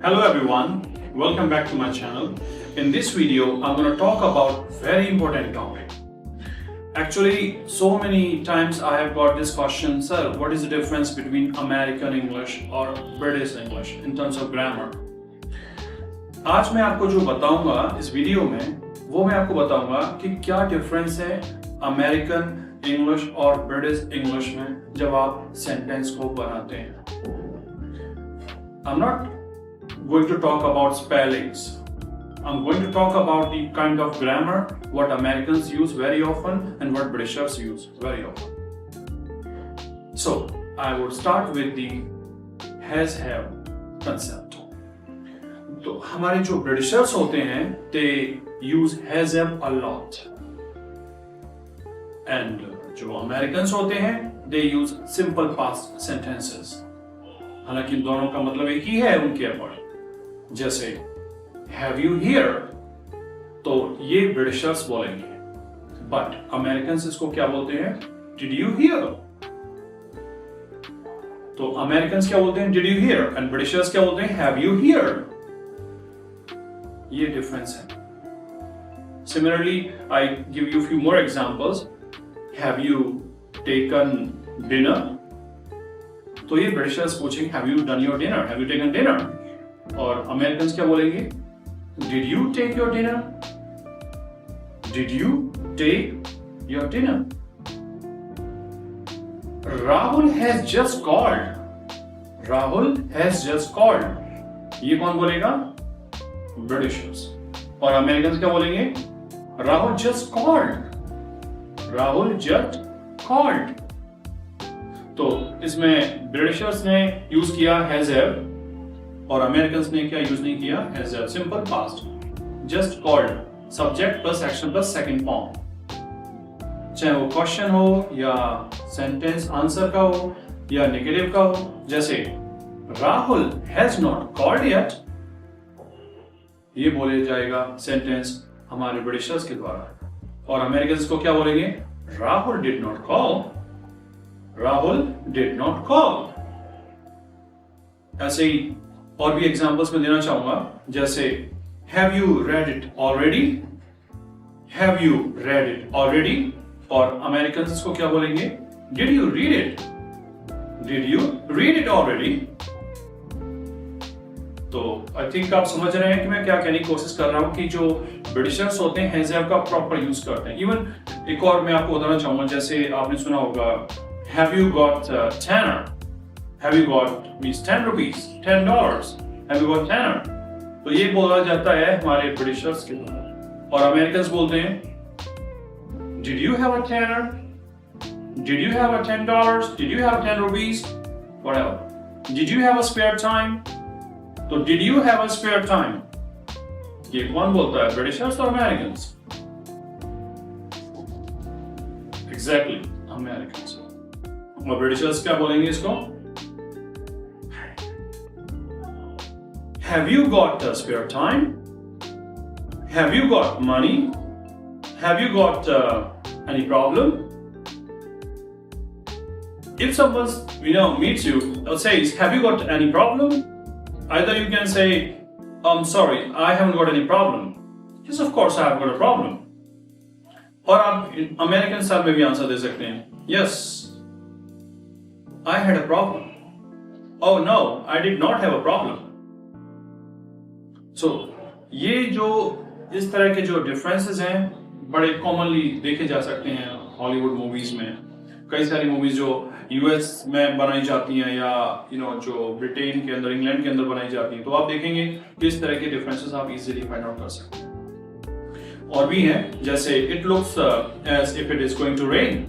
Hello everyone, welcome back to my channel. In this video, I'm going to talk about very important topic. Actually, so many times I have got this question, sir, what is the difference between American English or British English in terms of grammar? आज मैं आपको जो बताऊंगा इस video में, वो मैं आपको बताऊंगा कि क्या डिफरेंस है अमेरिकन इंग्लिश और ब्रिटिश इंग्लिश में जब आप सेंटेंस को बनाते हैं. I'm not going to talk about spellings. I'm going to talk about the kind of grammar what Americans use very often and what Britishers use very often. So I would start with the has have concept. तो हमारे जो Britishers होते हैं they use has have a lot. And जो Americans होते हैं they use simple past sentences. हालांकि दोनों का मतलब एक ही है उनके अकॉर्डिंग. जैसे have you here तो ये ब्रिटिशर्स बोलेंगे, बट अमेरिकन्स इसको क्या बोलते हैं? did you hear. तो अमेरिकन्स क्या बोलते हैं? did you hear and Britishers क्या बोलते हैं? have you heard. ये डिफरेंस है. Similarly, I give you a few more examples. have you taken dinner तो ये ब्रिटिशर्स पूछेंगे have you done your dinner, have you taken dinner. और Americans क्या बोलेंगे? Did you take your dinner? Did you take your dinner? Rahul has just called. Rahul has just called. ये कौन बोलेगा? Britishers. और अमेरिकन्स क्या बोलेंगे? Rahul just called. Rahul just called. तो इसमें ब्रिटिशर्स ने यूज किया हैज हैव और अमेरिकन्स ने क्या यूज नहीं किया? Has have. Simple past. Just called subject plus action plus second form. चाहे वो क्वेश्चन हो या सेंटेंस आंसर का हो या नेगेटिव का हो. जैसे Rahul has not called yet, ये बोले जाएगा सेंटेंस हमारे ब्रिटिशर्स के द्वारा. और अमेरिकन्स को क्या बोलेंगे? Rahul did not call. Rahul did not call. ऐसे ही और भी एग्जांपल्स में देना चाहूंगा. जैसे have you read it already. Have you read it already और अमेरिकन्स इसको क्या बोलेंगे? Did you read it. Did you read it already. तो आई थिंक आप समझ रहे हैं कि मैं क्या कहने की कोशिश कर रहा हूं कि जो ब्रिटिशर्स होते हैं हैज हैव का प्रॉपर यूज करते हैं. इवन एक और मैं आपको बताना चाहूंगा. जैसे आपने सुना होगा have you got tenner. have you got means 10 rupees, $10. have you got tenner. तो ये बोला जाता है हमारे ब्रिटिशर्स के द्वारा. और अमेरिकन्स बोलते हैं did you have a tenner, did you have a $10, did you have 10 rupees, whatever. did you have a spare time. तो did you have a spare time ये कौन बोलता है? ब्रिटिशर्स और अमेरिकन्स? Exactly Americans. और Britishers क्या बोलेंगे इसको? Have you got a spare time? Have you got money? Have you got any problem? If someone meets you or says, "Have you got any problem?" Either you can say, "Sorry, I haven't got any problem." Yes, of course I have got a problem. और आप American style में भी answer दे सकते हैं. Yes, I had a problem. Oh no, I did not have a problem. So, ये जो इस तरह के जो डिफरेंसेस हैं बड़े कॉमनली देखे जा सकते हैं हॉलीवुड मूवीज में. कई सारी मूवीज जो यूएस में बनाई जाती हैं या जो ब्रिटेन के अंदर, इंग्लैंड के अंदर बनाई जाती हैं, तो आप देखेंगे कि इस तरह के डिफरेंसेस आप इजीली फाइंड आउट कर सकते हैं. और भी हैं जैसे it looks as if it is going to rain.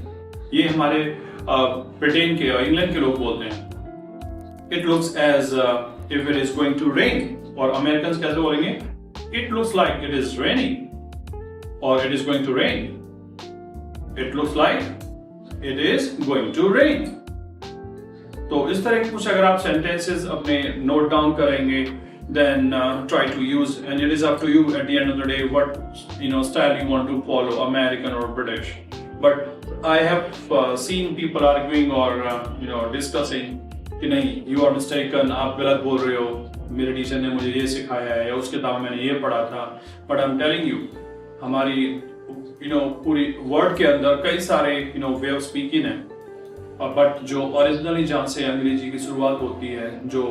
ये हमारे ब्रिटेन के और इंग्लैंड के लोग बोलते हैं. It looks as if it is going to rain. और अमेरिकन्स कैसे बोलेंगे? It looks like it is raining और it is going to rain. It looks like it is going to rain. तो इस तरह के कुछ अगर आप सेंटेंसेस अपने नोट डाउन करेंगे, then try to use, and it is up to you at the end of the day what style you want to follow, American or British. But I have seen people arguing or discussing कि नहीं, you are mistaken, आप गलत बोल रहे हो. मेरे teacher ने मुझे ये सिखाया है या उस किताब में मैंने ये पढ़ा था, but I am telling you हमारी पूरी वर्ड के अंदर कई सारे वे ऑफ स्पीकिंग है, बट जो ओरिजिनली जहाँ से अंग्रेजी की शुरुआत होती है, जो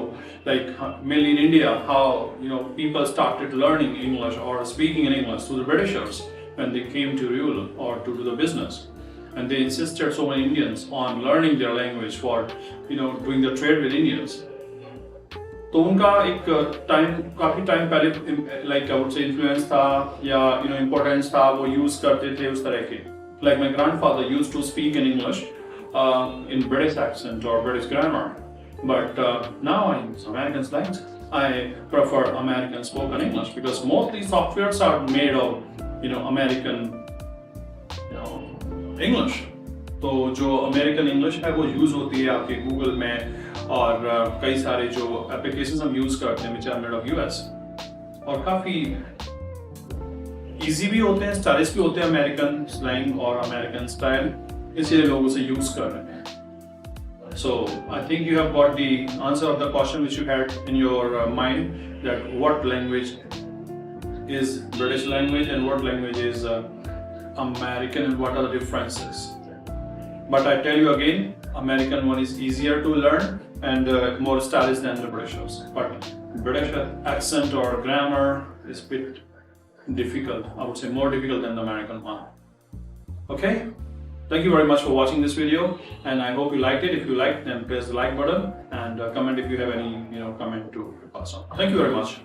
like mainly in India how people started learning English और speaking in English through the Britishers when they came to rule or to do the business, and they insisted so many Indians on learning their language for doing the trade with Indians. तो उनका एक काफी time पहले like I would say influence था या importance था, वो use करते थे उस तरह के. Like my grandfather used to speak in English in British accent or British grammar, but now I use American slangs. I prefer American spoken English because mostly softwares are made of American English. तो जो American English है वो use होती है आपके Google में और कई सारे जो एप्लीकेशंस हम यूज करते हैं which are made of US, और काफी इजी भी होते हैं, स्टाइलिश भी होते हैं अमेरिकन स्लैंग और अमेरिकन स्टाइल, इसलिए लोग उसे यूज कर रहे हैं. So I think you have got the answer of the question which you had in your mind, that what language is British language and what language is American and what are the differences. But I tell you again, American one is easier to learn and more stylish than the Britishers. But British accent or grammar is a bit difficult. I would say more difficult than the American one. Okay? Thank you very much for watching this video, and I hope you liked it. If you liked, then press the like button and comment if you have any comment to pass on. Thank you very much.